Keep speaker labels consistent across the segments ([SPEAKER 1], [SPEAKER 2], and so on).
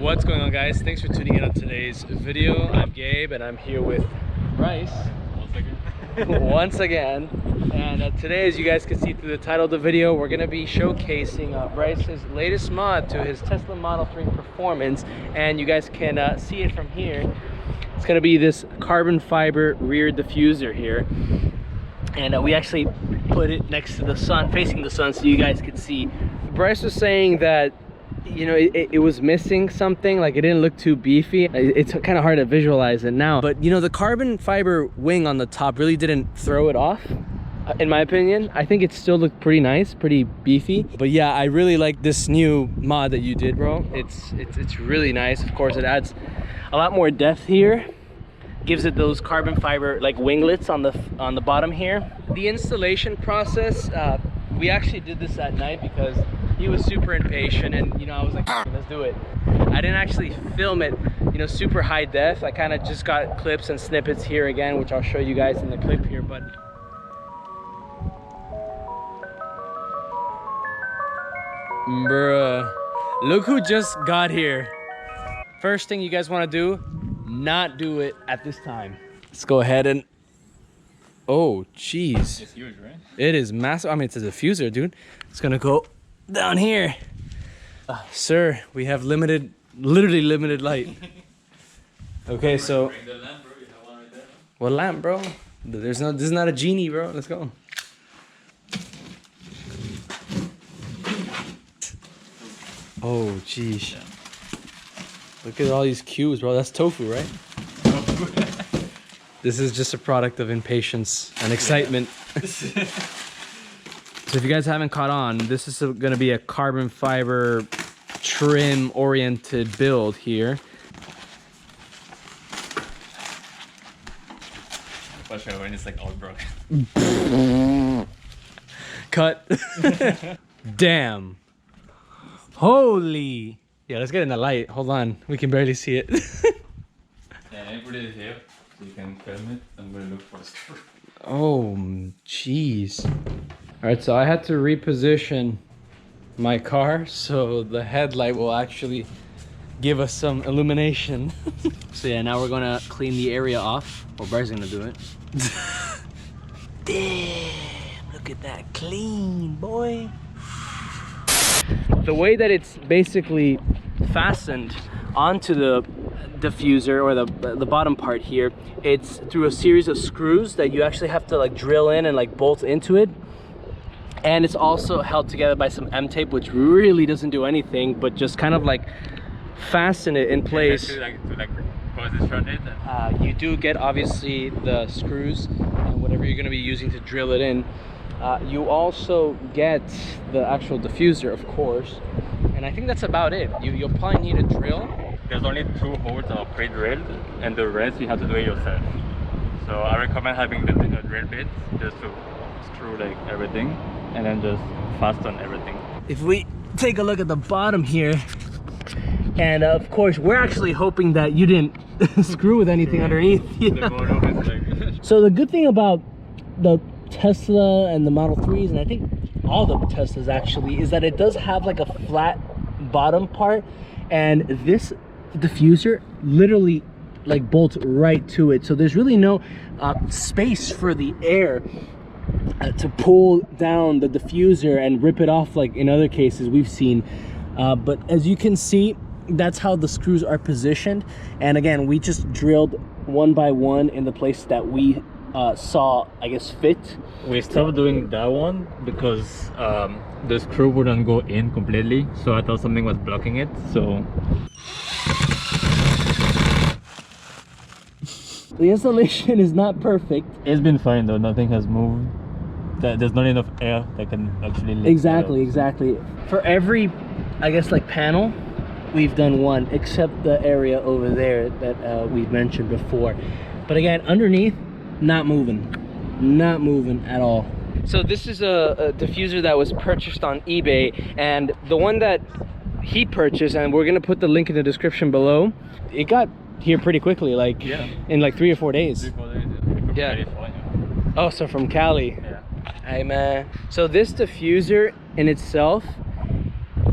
[SPEAKER 1] What's going on, guys? Thanks for tuning in on today's video. I'm Gabe and I'm here with Brice once again. And today, as you guys can see through the title of the video, we're going to be showcasing Brice's latest mod to his Tesla Model 3 Performance, and you guys can see it from here. It's going to be this carbon fiber rear diffuser here, and we actually put it next to the sun, facing the sun, so you guys can see. Brice was saying that, you know, it was missing something, like it didn't look too beefy. It's kind of hard to visualize it now, but you know, the carbon fiber wing on the top really didn't throw it off, in my opinion. I think it still looked pretty nice, pretty beefy. But yeah, I really like this new mod that you did, bro. It's really nice. Of course, it adds a lot more depth here, gives it those carbon fiber like winglets on the bottom here. The installation process, we actually did this at night because he was super impatient, and you know, I was like, let's do it. I didn't actually film it, you know, super high def. I kind of just got clips and snippets here again, which I'll show you guys in the clip here. But bruh, look who just got here. First thing you guys want to do, not do it at this time. Let's go ahead and, oh jeez, it's huge, right? It is massive. I mean, it's a diffuser, dude. It's gonna go down here. Sir, we have literally limited light. Okay, so bring the lamp, bro. You have one right there. What lamp, bro? This is not a genie, bro. Let's go. Oh jeez, yeah. Look at all these cubes, bro. That's tofu, right? This is just a product of impatience and excitement. Yeah. So if you guys haven't caught on, this is going to be a carbon fiber trim oriented build here.
[SPEAKER 2] Watch out when it's like all broken.
[SPEAKER 1] Cut. Damn. Holy. Yeah, let's get in the light. Hold on. We can barely see it.
[SPEAKER 2] Yeah, I put it here so you can film it. I'm going to look for a screw.
[SPEAKER 1] Oh, jeez. All right, so I had to reposition my car so the headlight will actually give us some illumination. So yeah, now we're gonna clean the area off. Well, Brice is gonna do it. Damn, look at that clean, boy. The way that it's basically fastened onto the diffuser, or the bottom part here, it's through a series of screws that you actually have to like drill in and like bolt into it. And it's also held together by some M tape, which really doesn't do anything, but just kind of like fasten it in place.
[SPEAKER 2] To position it.
[SPEAKER 1] You do get obviously the screws and whatever you're going to be using to drill it in. You also get the actual diffuser, of course, and I think that's about it. You'll probably need a drill.
[SPEAKER 2] There's only 2 holes that are pre-drilled, and the rest you have to do it yourself. So I recommend having the drill bit just to screw like everything, and then just fasten everything. If we
[SPEAKER 1] take a look at the bottom here, and of course we're actually hoping that you didn't screw with anything underneath. Yeah. So the good thing about the Tesla and the Model 3s, and I think all the Teslas actually, is that it does have like a flat bottom part, and this diffuser literally like bolts right to it, so there's really no space for the air to pull down the diffuser and rip it off like in other cases we've seen. But as you can see, that's how the screws are positioned, and again, we just drilled one by one in the place that we saw, I guess, fit.
[SPEAKER 2] We stopped doing that one because the screw wouldn't go in completely, so I thought something was blocking it. So
[SPEAKER 1] the installation is not perfect.
[SPEAKER 2] It's been fine though, nothing has moved. There's not enough air that can actually lift.
[SPEAKER 1] Exactly. For every, I guess, like panel, we've done one, except the area over there that we've mentioned before. But again, underneath, not moving at all. So this is a diffuser that was purchased on eBay, and the one that he purchased, and we're gonna put the link in the description below, it got here pretty quickly, like in like 3 or 4 days.
[SPEAKER 2] 3 or 4 days, yeah.
[SPEAKER 1] Oh, so from Cali.
[SPEAKER 2] Yeah.
[SPEAKER 1] Hey man, so this diffuser in itself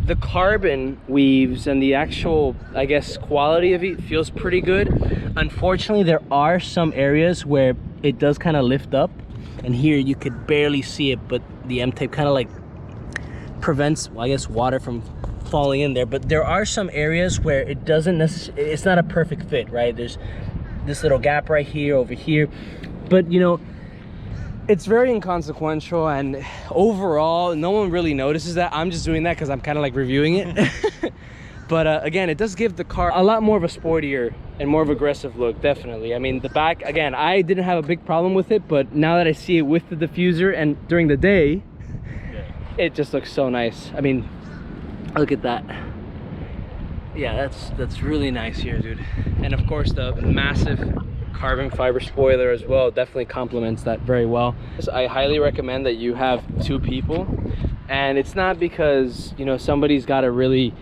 [SPEAKER 1] the carbon weaves and the actual, I guess, quality of it feels pretty good. Unfortunately, there are some areas where it does kind of lift up, and here you could barely see it, but the M-tape kind of like prevents, well, I guess, water from falling in there. But there are some areas where it doesn't necessarily, it's not a perfect fit, right? There's this little gap right here, over here, but you know, it's very inconsequential, and overall no one really notices that. I'm just doing that because I'm kind of like reviewing it. But again, it does give the car a lot more of a sportier and more of aggressive look, definitely. I mean, the back, again, I didn't have a big problem with it, but now that I see it with the diffuser and during the day, it just looks so nice. I mean, look at that. Yeah, that's really nice here, dude. And of course, the massive carbon fiber spoiler as well definitely complements that very well. So I highly recommend that you have 2 people, and it's not because, you know, somebody's got to really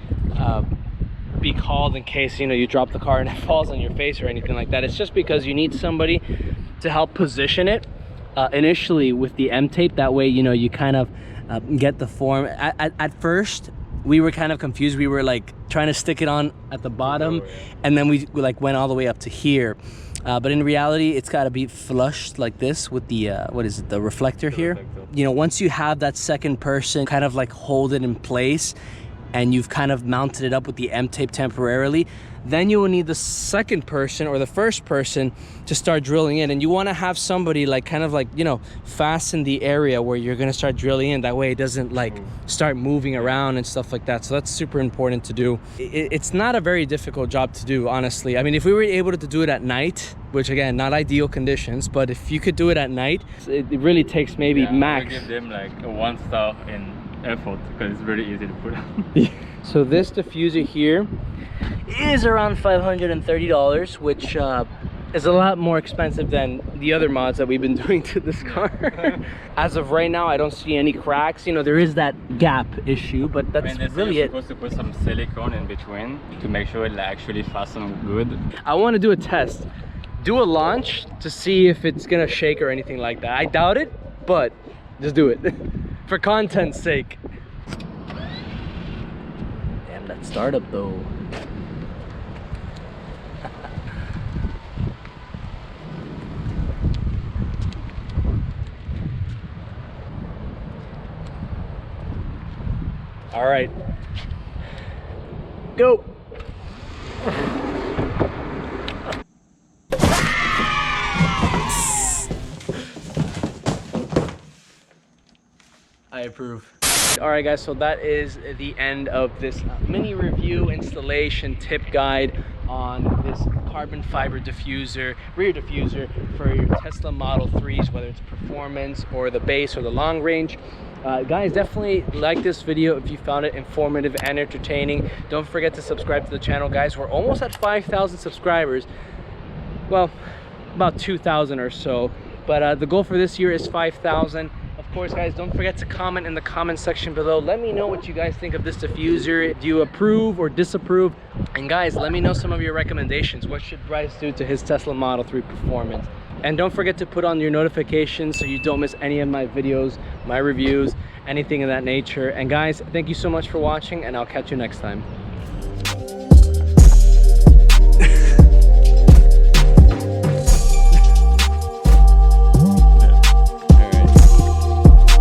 [SPEAKER 1] be called in case, you know, you drop the car and it falls on your face or anything like that. It's just because you need somebody to help position it initially with the M-tape. That way, you know, you kind of get the form. At first we were kind of confused. We were like trying to stick it on at the bottom, and then we like went all the way up to here. But in reality, it's got to be flushed like this with the what is it, the reflector here. You know, once you have that second person kind of like hold it in place, and you've kind of mounted it up with the M-tape temporarily, then you will need the second person or the first person to start drilling in. And you want to have somebody like kind of like, you know, fasten the area where you're going to start drilling in. That way it doesn't like start moving around and stuff like that. So that's super important to do. It's not a very difficult job to do, honestly. I mean, if we were able to do it at night, which again, not ideal conditions, but if you could do it at night, it really takes maybe max.
[SPEAKER 2] I give them like a 1 star in effort because it's really easy to put on.
[SPEAKER 1] So this diffuser here is around $530, which is a lot more expensive than the other mods that we've been doing to this car. As of right now, I don't see any cracks. You know, there is that gap issue, but that's really it.
[SPEAKER 2] You're supposed to put some silicone in between to make sure it actually fastens good.
[SPEAKER 1] I want to do a test, do a launch to see if it's gonna shake or anything like that. I doubt it, but just do it for content's sake. Damn, that startup though. All right, go. I approve. All right, guys, so that is the end of this mini review, installation, tip guide on this carbon fiber diffuser, rear diffuser for your Tesla Model 3s, whether it's performance or the base or the long range. Guys, definitely like this video if you found it informative and entertaining. Don't forget to subscribe to the channel, guys. We're almost at 5,000 subscribers. Well, about 2,000 or so, but the goal for this year is 5,000. Of course, guys, don't forget to comment in the comment section below. Let me know what you guys think of this diffuser. Do you approve or disapprove? And guys, let me know some of your recommendations. What should Brice do to his Tesla Model 3 performance? And don't forget to put on your notifications so you don't miss any of my videos, my reviews, anything of that nature. And guys, thank you so much for watching, and I'll catch you next time.